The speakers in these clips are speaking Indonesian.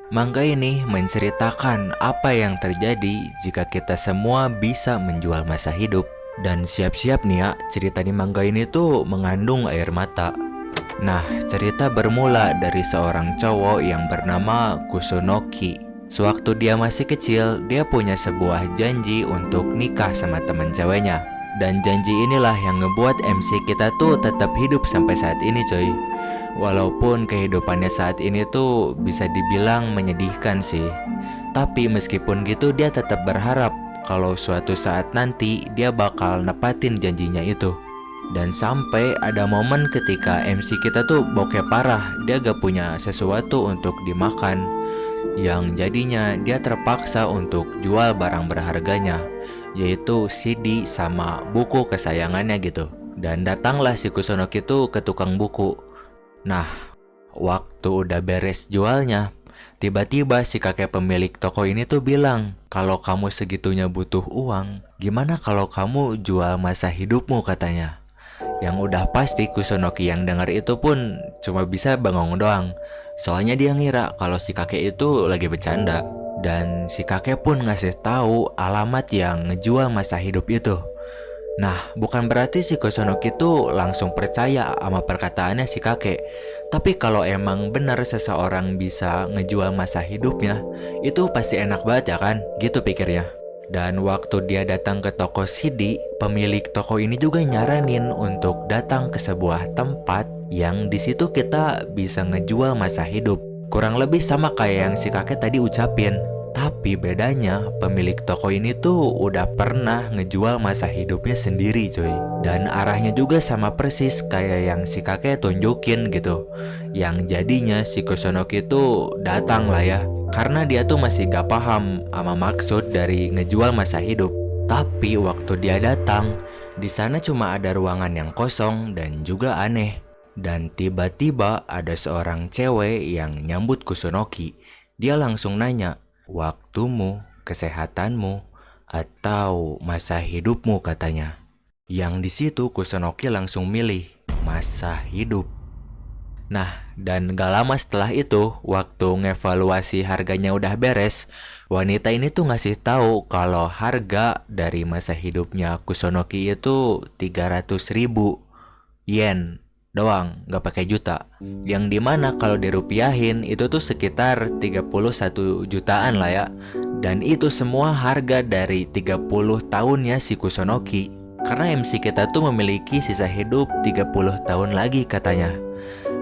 Manga ini menceritakan apa yang terjadi jika kita semua bisa menjual masa hidup. Dan siap-siap nih ya, cerita di manga ini tuh mengandung air mata. Nah, cerita bermula dari seorang cowok yang bernama Kusunoki. Sewaktu dia masih kecil, dia punya sebuah janji untuk nikah sama teman ceweknya. Dan janji inilah yang ngebuat MC kita tuh tetap hidup sampai saat ini coy. Walaupun kehidupannya saat ini tuh bisa dibilang menyedihkan sih. Tapi meskipun gitu dia tetap berharap kalau suatu saat nanti dia bakal nepatin janjinya itu. Dan sampai ada momen ketika MC kita tuh bokeh parah, dia gak punya sesuatu untuk dimakan. Yang jadinya dia terpaksa untuk jual barang berharganya, yaitu CD sama buku kesayangannya gitu. Dan datanglah si Kusunoki tuh ke tukang buku. Nah, waktu udah beres jualnya, tiba-tiba si kakek pemilik toko ini tuh bilang, kalau kamu segitunya butuh uang, gimana kalau kamu jual masa hidupmu katanya. Yang udah pasti Kusunoki yang dengar itu pun cuma bisa bengong doang. Soalnya dia ngira kalau si kakek itu lagi bercanda. Dan si kakek pun ngasih tahu alamat yang ngejual masa hidup itu. Nah, bukan berarti si Kusunoki tuh langsung percaya sama perkataannya si kakek. Tapi kalau emang benar seseorang bisa ngejual masa hidupnya, itu pasti enak banget ya kan? Gitu pikirnya. Dan waktu dia datang ke toko CD, pemilik toko ini juga nyaranin untuk datang ke sebuah tempat yang di situ kita bisa ngejual masa hidup. Kurang lebih sama kayak yang si kakek tadi ucapin. Tapi bedanya pemilik toko ini tuh udah pernah ngejual masa hidupnya sendiri coy. Dan arahnya juga sama persis kayak yang si kakek tunjukin gitu. Yang jadinya si Kusunoki tuh datang lah ya. Karena dia tuh masih gak paham sama maksud dari ngejual masa hidup. Tapi waktu dia datang, di sana cuma ada ruangan yang kosong dan juga aneh. Dan tiba-tiba ada seorang cewek yang nyambut Kusunoki. Dia langsung nanya, waktumu, kesehatanmu, atau masa hidupmu katanya. Yang di situ Kusunoki langsung milih masa hidup. Nah, dan gak lama setelah itu, waktu ngevaluasi harganya udah beres, wanita ini tuh ngasih tahu kalau harga dari masa hidupnya Kusunoki itu 300.000 yen doang, gak pakai juta. Yang dimana kalau dirupiahin itu tuh sekitar 31 jutaan lah ya. Dan itu semua harga dari 30 tahunnya si Kusunoki. Karena MC kita tuh memiliki sisa hidup 30 tahun lagi katanya.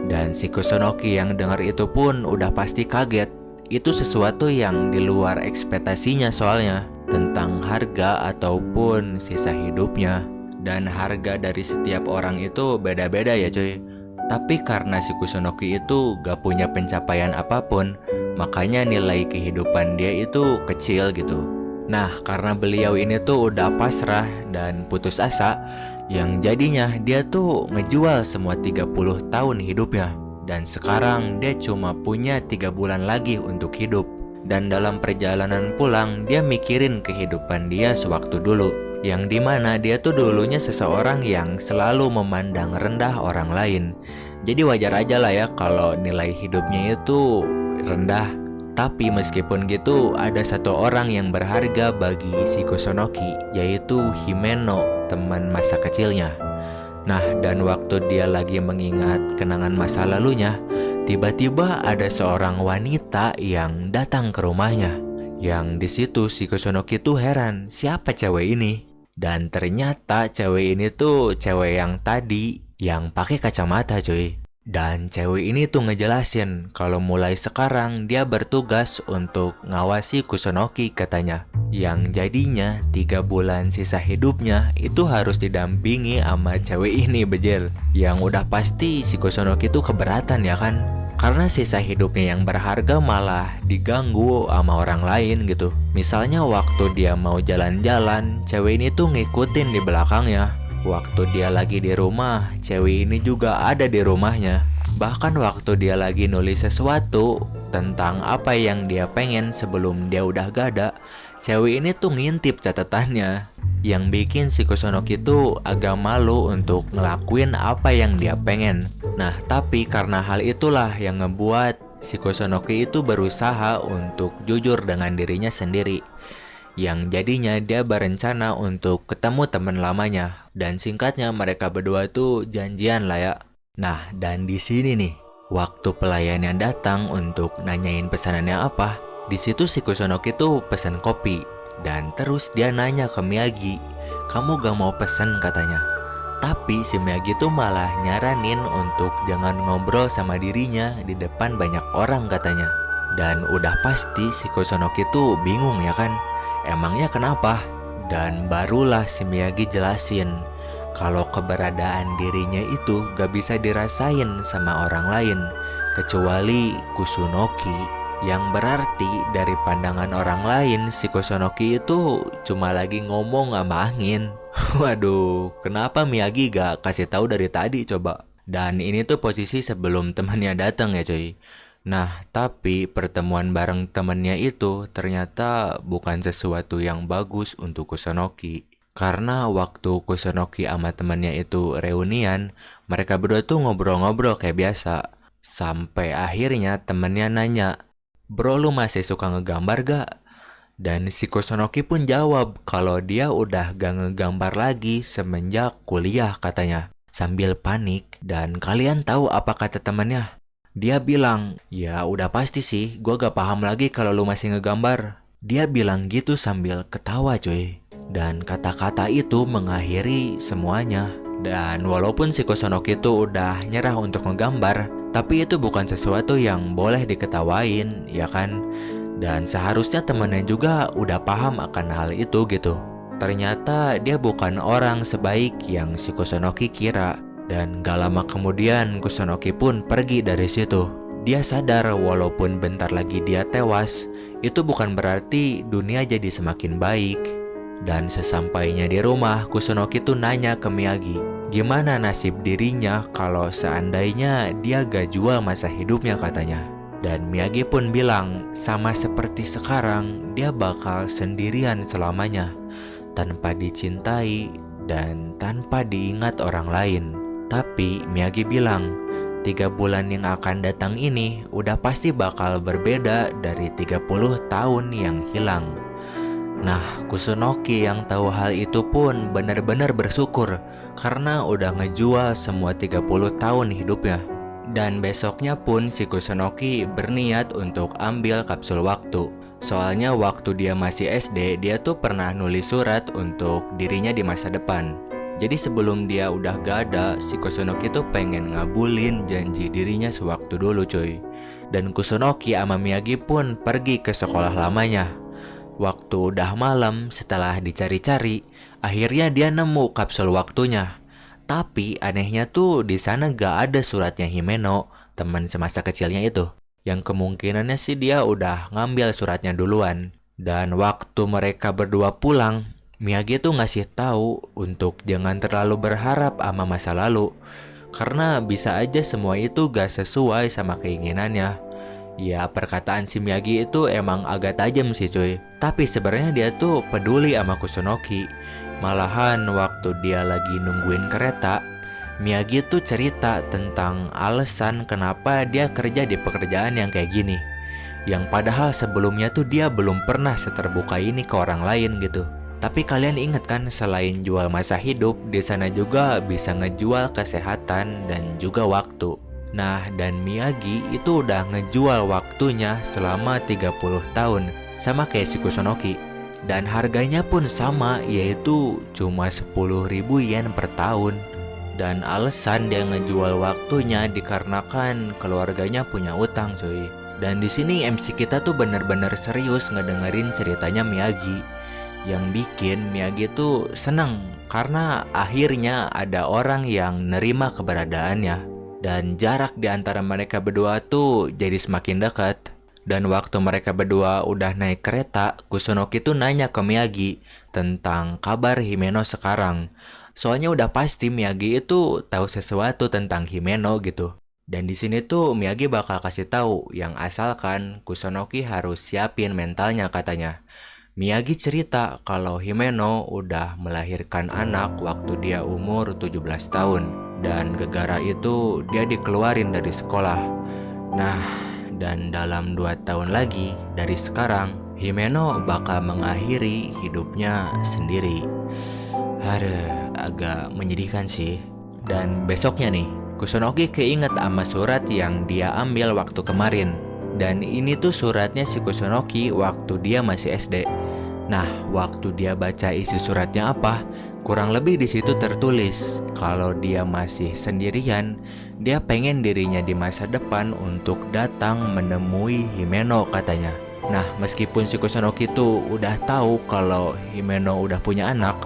Dan si Kusunoki yang dengar itu pun udah pasti kaget. Itu sesuatu yang di luar ekspektasinya soalnya, tentang harga ataupun sisa hidupnya. Dan harga dari setiap orang itu beda-beda ya cuy. Tapi karena si Kusunoki itu gak punya pencapaian apapun, makanya nilai kehidupan dia itu kecil gitu. Nah, karena beliau ini tuh udah pasrah dan putus asa, yang jadinya dia tuh ngejual semua 30 tahun hidupnya. Dan sekarang dia cuma punya 3 bulan lagi untuk hidup. Dan dalam perjalanan pulang, dia mikirin kehidupan dia sewaktu dulu. Yang dimana dia tuh dulunya seseorang yang selalu memandang rendah orang lain. Jadi wajar aja lah ya kalau nilai hidupnya itu rendah. Tapi meskipun gitu, ada satu orang yang berharga bagi si Kusunoki, yaitu Himeno, teman masa kecilnya. Nah, dan waktu dia lagi mengingat kenangan masa lalunya, tiba-tiba ada seorang wanita yang datang ke rumahnya. Yang di situ si Kusunoki tuh heran, siapa cewek ini? Dan ternyata cewek ini tuh cewek yang tadi yang pakai kacamata cuy. Dan cewek ini tuh ngejelasin kalau mulai sekarang dia bertugas untuk ngawasi Kusunoki katanya. Yang jadinya 3 bulan sisa hidupnya itu harus didampingi sama cewek ini bejel. Yang udah pasti si Kusunoki tuh keberatan ya kan. Karena sisa hidupnya yang berharga malah diganggu sama orang lain gitu. Misalnya waktu dia mau jalan-jalan, cewek ini tuh ngikutin di belakangnya. Waktu dia lagi di rumah, cewek ini juga ada di rumahnya. Bahkan waktu dia lagi nulis sesuatu tentang apa yang dia pengen sebelum dia udah gak ada, cewek ini tuh ngintip catatannya. Yang bikin si Kusunoki tuh agak malu untuk ngelakuin apa yang dia pengen. Nah, tapi karena hal itulah yang ngebuat si Kusunoki itu berusaha untuk jujur dengan dirinya sendiri. Yang jadinya dia berencana untuk ketemu teman lamanya. Dan singkatnya mereka berdua tuh janjian lah ya. Nah, dan di sini nih, waktu pelayan yang datang untuk nanyain pesanannya apa, di situ si Kusunoki tuh pesan kopi. Dan terus dia nanya ke Miyagi, "Kamu gak mau pesan?" katanya. Tapi si Miyagi tuh malah nyaranin untuk jangan ngobrol sama dirinya di depan banyak orang katanya. Dan udah pasti si Kusunoki tuh bingung ya kan, emangnya kenapa? Dan barulah si Miyagi jelasin kalau keberadaan dirinya itu gak bisa dirasain sama orang lain kecuali Kusunoki. Yang berarti dari pandangan orang lain si Kusunoki itu cuma lagi ngomong sama angin. Waduh, kenapa Miyagi gak kasih tahu dari tadi coba? Dan ini tuh posisi sebelum temannya datang ya coy. Nah, tapi pertemuan bareng temannya itu ternyata bukan sesuatu yang bagus untuk Kusunoki. Karena waktu Kusunoki sama temannya itu reunian, mereka berdua tuh ngobrol-ngobrol kayak biasa. Sampai akhirnya temannya nanya, "Bro, lu masih suka ngegambar gak?" Dan si Kusunoki pun jawab kalau dia udah gak ngegambar lagi semenjak kuliah katanya. Sambil panik, dan kalian tahu apa kata temannya? Dia bilang, "Ya udah pasti sih, gua gak paham lagi kalau lu masih ngegambar." Dia bilang gitu sambil ketawa coy. Dan kata-kata itu mengakhiri semuanya. Dan walaupun si Kusunoki itu udah nyerah untuk ngegambar, tapi itu bukan sesuatu yang boleh diketawain, ya kan? Dan seharusnya temennya juga udah paham akan hal itu gitu. Ternyata dia bukan orang sebaik yang si Kusunoki kira. Dan gak lama kemudian Kusunoki pun pergi dari situ. Dia sadar walaupun bentar lagi dia tewas, itu bukan berarti dunia jadi semakin baik. Dan sesampainya di rumah, Kusunoki tuh nanya ke Miyagi, gimana nasib dirinya kalau seandainya dia gak jual masa hidupnya katanya. Dan Miyagi pun bilang, sama seperti sekarang, dia bakal sendirian selamanya, tanpa dicintai dan tanpa diingat orang lain. Tapi Miyagi bilang, 3 bulan yang akan datang ini udah pasti bakal berbeda dari 30 tahun yang hilang. Nah, Kusunoki yang tahu hal itu pun benar-benar bersyukur karena udah ngejual semua 30 tahun hidupnya. Dan besoknya pun si Kusunoki berniat untuk ambil kapsul waktu. Soalnya waktu dia masih SD, dia tuh pernah nulis surat untuk dirinya di masa depan. Jadi sebelum dia udah gak ada, si Kusunoki tuh pengen ngabulin janji dirinya sewaktu dulu coy. Dan Kusunoki sama Miyagi pun pergi ke sekolah lamanya. Waktu udah malam, setelah dicari-cari, akhirnya dia nemu kapsul waktunya. Tapi anehnya tuh di sana gak ada suratnya Himeno, teman semasa kecilnya itu. Yang kemungkinannya sih dia udah ngambil suratnya duluan. Dan waktu mereka berdua pulang, Miyagi tuh ngasih tahu untuk jangan terlalu berharap sama masa lalu. Karena bisa aja semua itu gak sesuai sama keinginannya. Ya, perkataan si Miyagi itu emang agak tajam sih cuy. Tapi sebenarnya dia tuh peduli sama Kusunoki. Malahan waktu dia lagi nungguin kereta, Miyagi tuh cerita tentang alasan kenapa dia kerja di pekerjaan yang kayak gini. Yang padahal sebelumnya tuh dia belum pernah seterbuka ini ke orang lain gitu. Tapi kalian ingat kan, selain jual masa hidup, di sana juga bisa ngejual kesehatan dan juga waktu. Nah, dan Miyagi itu udah ngejual waktunya selama 30 tahun, sama kayak si Kusunoki. Dan harganya pun sama, yaitu cuma 10.000 yen per tahun. Dan alasan dia ngejual waktunya dikarenakan keluarganya punya utang cuy. Dan di sini MC kita tuh bener-bener serius ngedengerin ceritanya Miyagi. Yang bikin Miyagi tuh seneng karena akhirnya ada orang yang nerima keberadaannya. Dan jarak di antara mereka berdua tuh jadi semakin dekat. Dan waktu mereka berdua udah naik kereta, Kusunoki tuh nanya ke Miyagi tentang kabar Himeno sekarang. Soalnya udah pasti Miyagi itu tahu sesuatu tentang Himeno gitu. Dan di sini tuh Miyagi bakal kasih tahu yang asalkan Kusunoki harus siapin mentalnya katanya. Miyagi cerita kalau Himeno udah melahirkan anak waktu dia umur 17 tahun. Dan gara-gara itu dia dikeluarin dari sekolah. Nah, dan dalam 2 tahun lagi dari sekarang Himeno bakal mengakhiri hidupnya sendiri. Aduh, agak menyedihkan sih. Dan besoknya nih, Kusunoki keinget sama surat yang dia ambil waktu kemarin. Dan ini tuh suratnya si Kusunoki waktu dia masih SD. Nah, waktu dia baca isi suratnya apa, kurang lebih di situ tertulis kalau dia masih sendirian, dia pengen dirinya di masa depan untuk datang menemui Himeno katanya. Nah, meskipun si Kusunoki tuh udah tahu kalau Himeno udah punya anak,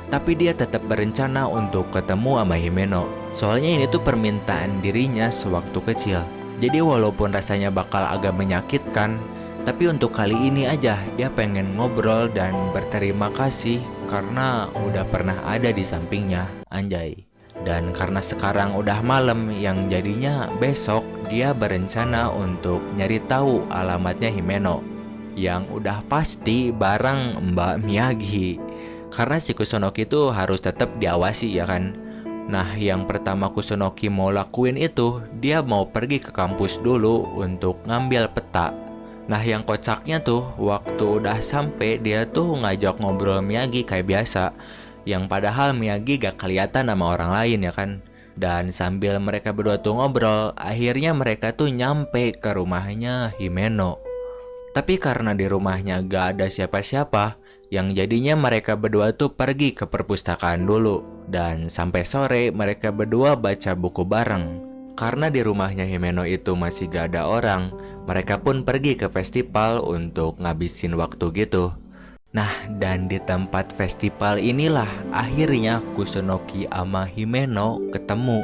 tapi dia tetap berencana untuk ketemu sama Himeno. Soalnya ini tuh permintaan dirinya sewaktu kecil. Jadi walaupun rasanya bakal agak menyakitkan, tapi untuk kali ini aja dia pengen ngobrol dan berterima kasih karena udah pernah ada di sampingnya, anjay. Dan karena sekarang udah malam, yang jadinya besok dia berencana untuk nyari tahu alamatnya Himeno, yang udah pasti bareng Mbak Miyagi. Karena si Kusunoki itu harus tetap diawasi ya kan. Nah, yang pertama Kusunoki mau lakuin itu, dia mau pergi ke kampus dulu untuk ngambil peta. Nah, yang kocaknya tuh, waktu udah sampai dia tuh ngajak ngobrol Miyagi kayak biasa, yang padahal Miyagi gak kelihatan sama orang lain ya kan. Dan sambil mereka berdua tuh ngobrol, akhirnya mereka tuh nyampe ke rumahnya Himeno. Tapi karena di rumahnya gak ada siapa-siapa, yang jadinya mereka berdua tuh pergi ke perpustakaan dulu. Dan sampai sore mereka berdua baca buku bareng. Karena di rumahnya Himeno itu masih gak ada orang, mereka pun pergi ke festival untuk ngabisin waktu gitu. Nah, dan di tempat festival inilah akhirnya Kusunoki sama Himeno ketemu.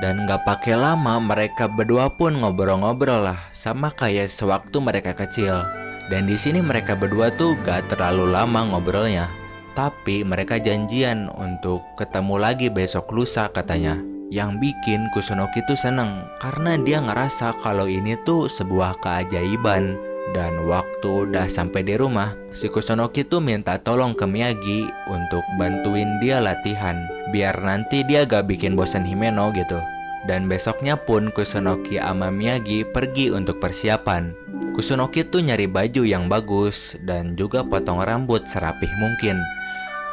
Dan gak pakai lama mereka berdua pun ngobrol-ngobrol lah, sama kayak sewaktu mereka kecil. Dan di sini mereka berdua tuh gak terlalu lama ngobrolnya. Tapi mereka janjian untuk ketemu lagi besok lusa katanya. Yang bikin Kusunoki tuh seneng karena dia ngerasa kalau ini tuh sebuah keajaiban. Dan waktu udah sampai di rumah, si Kusunoki tuh minta tolong ke Miyagi untuk bantuin dia latihan, biar nanti dia gak bikin bosan Himeno gitu. Dan besoknya pun Kusunoki sama Miyagi pergi untuk persiapan. Kusunoki tuh nyari baju yang bagus dan juga potong rambut serapih mungkin.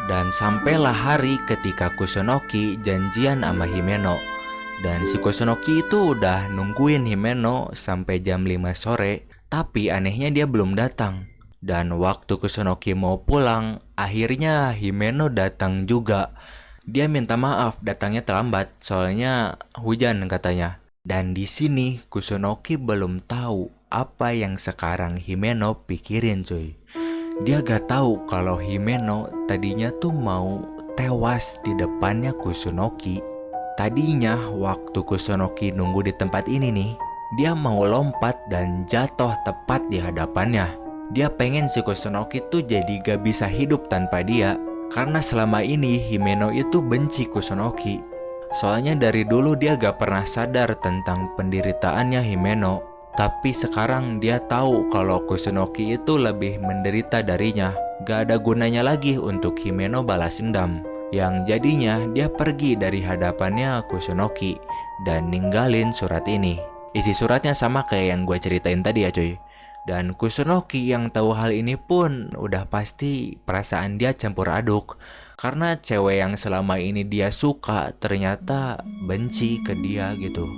Dan sampailah hari ketika Kusunoki janjian sama Himeno. Dan si Kusunoki itu udah nungguin Himeno sampai jam 5 sore. Tapi anehnya dia belum datang. Dan waktu Kusunoki mau pulang, akhirnya Himeno datang juga. Dia minta maaf datangnya terlambat, soalnya hujan katanya. Dan di sini Kusunoki belum tahu apa yang sekarang Himeno pikirin cuy. Dia gak tahu kalau Himeno tadinya tuh mau tewas di depannya Kusunoki. Tadinya waktu Kusunoki nunggu di tempat ini nih, dia mau lompat dan jatuh tepat di hadapannya. Dia pengen si Kusunoki tuh jadi gak bisa hidup tanpa dia. Karena selama ini Himeno itu benci Kusunoki. Soalnya dari dulu dia gak pernah sadar tentang penderitaannya Himeno. Tapi sekarang dia tahu kalau Kusunoki itu lebih menderita darinya. Gak ada gunanya lagi untuk Himeno balas dendam. Yang jadinya dia pergi dari hadapannya Kusunoki dan ninggalin surat ini. Isi suratnya sama kayak yang gue ceritain tadi ya cuy. Dan Kusunoki yang tahu hal ini pun udah pasti perasaan dia campur aduk. Karena cewek yang selama ini dia suka ternyata benci ke dia gitu.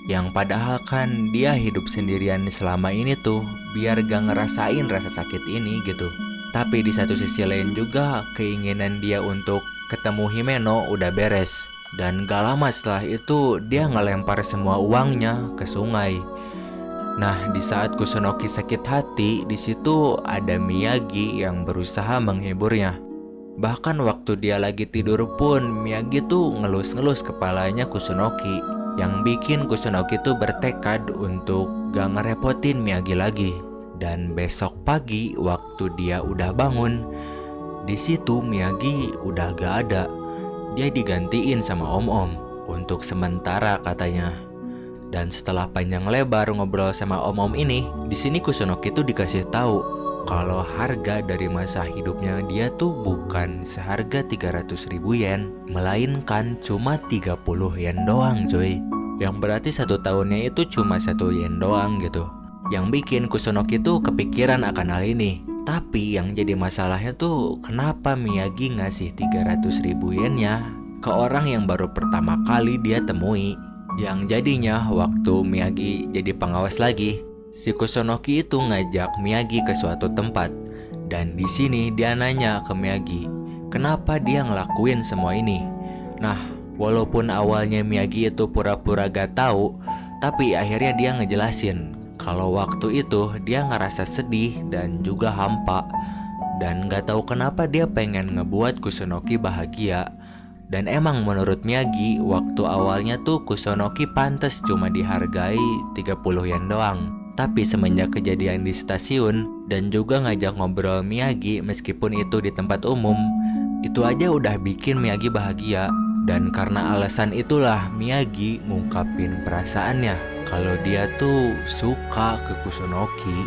Yang padahal kan dia hidup sendirian selama ini tuh biar gak ngerasain rasa sakit ini gitu. Tapi di satu sisi lain juga keinginan dia untuk ketemu Himeno udah beres. Dan gak lama setelah itu dia ngelempar semua uangnya ke sungai. Nah, di saat Kusunoki sakit hati, di situ ada Miyagi yang berusaha menghiburnya. Bahkan waktu dia lagi tidur pun Miyagi tuh ngelus-ngelus kepalanya Kusunoki. Yang bikin Kusunoki tuh bertekad untuk gak ngerepotin Miyagi lagi. Dan besok pagi waktu dia udah bangun, di situ Miyagi udah gak ada. Dia digantiin sama om-om untuk sementara katanya. Dan setelah panjang lebar ngobrol sama om-om ini, di sini Kusunoki tuh dikasih tahu kalau harga dari masa hidupnya dia tuh bukan seharga 300.000 yen, melainkan cuma 30 yen doang cuy. Yang berarti 1 tahunnya itu cuma 1 yen doang gitu. Yang bikin Kusunoki tuh kepikiran akan hal ini. Tapi yang jadi masalahnya tuh kenapa Miyagi ngasih 300.000 yennya ke orang yang baru pertama kali dia temui. Yang jadinya waktu Miyagi jadi pengawas lagi, si Kusunoki itu ngajak Miyagi ke suatu tempat. Dan di sini dia nanya ke Miyagi, kenapa dia ngelakuin semua ini. Nah, walaupun awalnya Miyagi itu pura-pura gak tahu, tapi akhirnya dia ngejelasin kalau waktu itu dia ngerasa sedih dan juga hampa. Dan gak tahu kenapa dia pengen ngebuat Kusunoki bahagia. Dan emang menurut Miyagi, waktu awalnya tuh Kusunoki pantas cuma dihargai 30 yen doang. Tapi semenjak kejadian di stasiun dan juga ngajak ngobrol Miyagi meskipun itu di tempat umum, itu aja udah bikin Miyagi bahagia. Dan karena alasan itulah Miyagi ngungkapin perasaannya kalau dia tuh suka ke Kusunoki.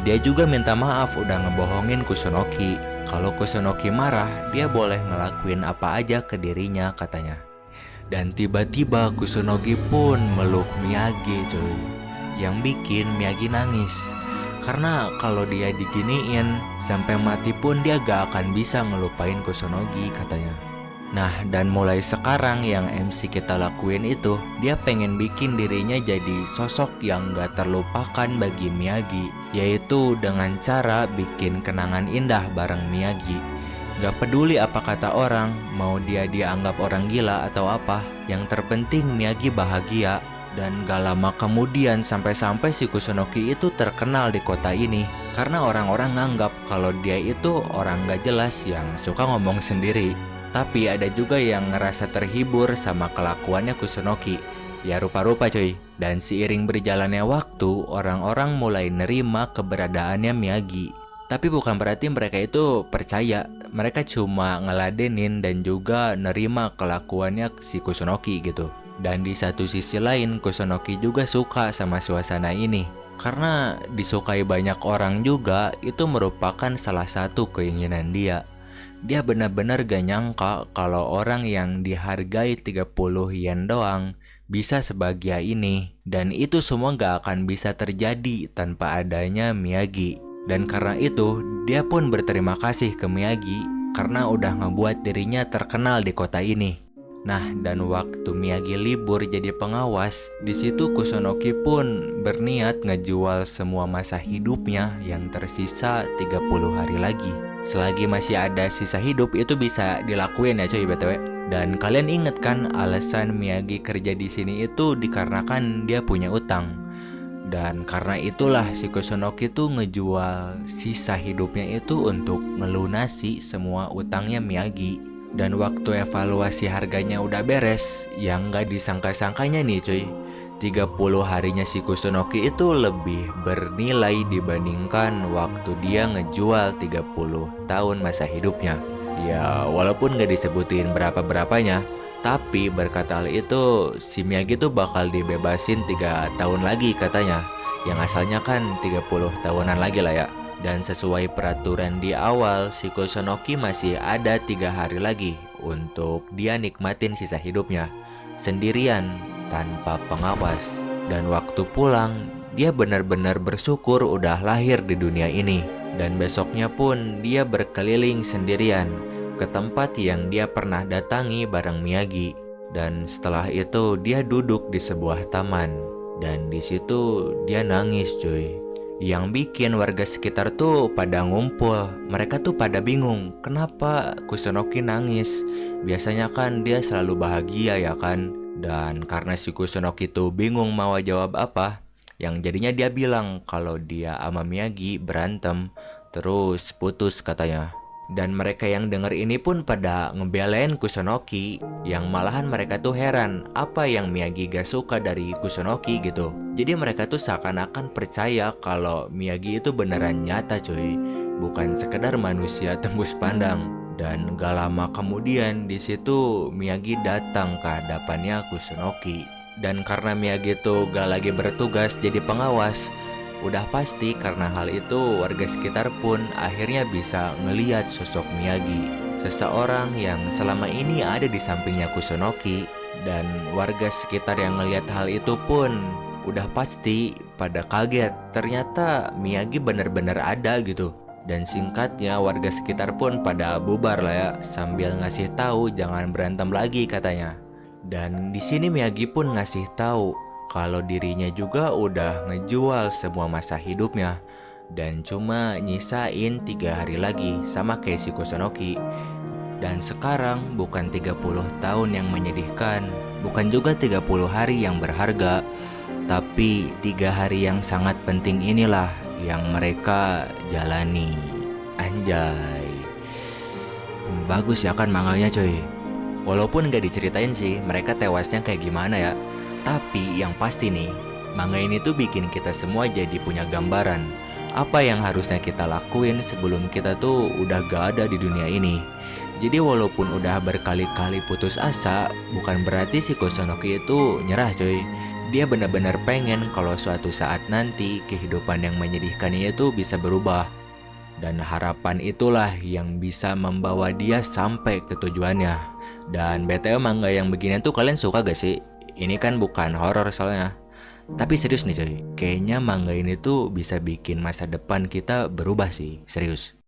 Dia juga minta maaf udah ngebohongin Kusunoki. Kalau Kusunoki marah, dia boleh ngelakuin apa aja ke dirinya katanya. Dan tiba-tiba Kusunoki pun meluk Miyagi coy. Yang bikin Miyagi nangis. Karena kalau dia diginiin, sampai mati pun dia gak akan bisa ngelupain Kusunoki katanya. Nah, dan mulai sekarang yang MC kita lakuin itu, dia pengen bikin dirinya jadi sosok yang gak terlupakan bagi Miyagi, yaitu dengan cara bikin kenangan indah bareng Miyagi. Gak peduli apa kata orang, mau dia dianggap orang gila atau apa, yang terpenting Miyagi bahagia. Dan gak lama kemudian sampai-sampai si Kusunoki itu terkenal di kota ini, karena orang-orang nganggap kalau dia itu orang gak jelas yang suka ngomong sendiri. Tapi ada juga yang ngerasa terhibur sama kelakuannya Kusunoki. Ya rupa-rupa coy. Dan seiring berjalannya waktu, orang-orang mulai nerima keberadaannya Miyagi. Tapi bukan berarti mereka itu percaya. Mereka cuma ngeladenin dan juga nerima kelakuannya si Kusunoki gitu. Dan di satu sisi lain, Kusunoki juga suka sama suasana ini. Karena disukai banyak orang juga, itu merupakan salah satu keinginan dia. Dia benar-benar gak nyangka kalau orang yang dihargai 30 yen doang bisa sebahagia ini. Dan itu semua gak akan bisa terjadi tanpa adanya Miyagi. Dan karena itu, dia pun berterima kasih ke Miyagi karena udah ngebuat dirinya terkenal di kota ini. Nah, dan waktu Miyagi libur jadi pengawas, di situ Kusunoki pun berniat ngejual semua masa hidupnya yang tersisa 30 hari lagi. Selagi masih ada sisa hidup itu bisa dilakuin ya coy BTW. Dan kalian inget kan alasan Miyagi kerja di sini itu dikarenakan dia punya utang. Dan karena itulah si Kusunoki tuh ngejual sisa hidupnya itu untuk ngelunasi semua utangnya Miyagi. Dan waktu evaluasi harganya udah beres, yang gak disangka-sangkanya nih cuy, 30 harinya si Kusunoki itu lebih bernilai dibandingkan waktu dia ngejual 30 tahun masa hidupnya. Ya walaupun gak disebutin berapa-berapanya, tapi berkat hal itu si Miyagi tuh bakal dibebasin 3 tahun lagi katanya. Yang asalnya kan 30 tahunan lagi lah ya. Dan sesuai peraturan di awal, si Kusunoki masih ada 3 hari lagi untuk dia nikmatin sisa hidupnya sendirian tanpa pengawas. Dan waktu pulang, dia benar-benar bersyukur udah lahir di dunia ini. Dan besoknya pun dia berkeliling sendirian ke tempat yang dia pernah datangi bareng Miyagi. Dan setelah itu dia duduk di sebuah taman. Dan di situ dia nangis cuy. Yang bikin warga sekitar tuh pada ngumpul. Mereka tuh pada bingung, kenapa Kusunoki nangis? Biasanya kan dia selalu bahagia ya kan? Dan karena si Kusunoki tuh bingung mau jawab apa, yang jadinya dia bilang kalau dia sama Miyagi berantem, terus putus katanya. Dan mereka yang denger ini pun pada ngebelain Kusunoki, yang malahan mereka tuh heran apa yang Miyagi gak suka dari Kusunoki gitu. Jadi mereka tuh seakan-akan percaya kalau Miyagi itu beneran nyata cuy, bukan sekedar manusia tembus pandang. Dan gak lama kemudian di situ Miyagi datang ke hadapannya Kusunoki. Dan karena Miyagi tuh gak lagi bertugas jadi pengawas, udah pasti karena hal itu warga sekitar pun akhirnya bisa ngeliat sosok Miyagi, seseorang yang selama ini ada di sampingnya Kusunoki. Dan warga sekitar yang ngeliat hal itu pun udah pasti pada kaget. Ternyata Miyagi bener-bener ada gitu. Dan singkatnya warga sekitar pun pada bubar lah ya, sambil ngasih tahu jangan berantem lagi katanya. Dan di sini Miyagi pun ngasih tahu kalau dirinya juga udah ngejual semua masa hidupnya dan cuma nyisain 3 hari lagi sama kayak si Kusunoki. Dan sekarang bukan 30 tahun yang menyedihkan, bukan juga 30 hari yang berharga, tapi 3 hari yang sangat penting inilah yang mereka jalani. Anjay. Bagus ya kan manganya coy. Walaupun gak diceritain sih mereka tewasnya kayak gimana ya, tapi yang pasti nih, manga ini tuh bikin kita semua jadi punya gambaran apa yang harusnya kita lakuin sebelum kita tuh udah gak ada di dunia ini. Jadi walaupun udah berkali-kali putus asa, bukan berarti si Kusunoki itu nyerah coy. Dia benar-benar pengen kalau suatu saat nanti kehidupan yang menyedihkannya itu bisa berubah. Dan harapan itulah yang bisa membawa dia sampai ke tujuannya. Dan BTW manga yang beginian tuh kalian suka gak sih? Ini kan bukan horor soalnya. Tapi serius nih coy, kayaknya manga ini tuh bisa bikin masa depan kita berubah sih, serius.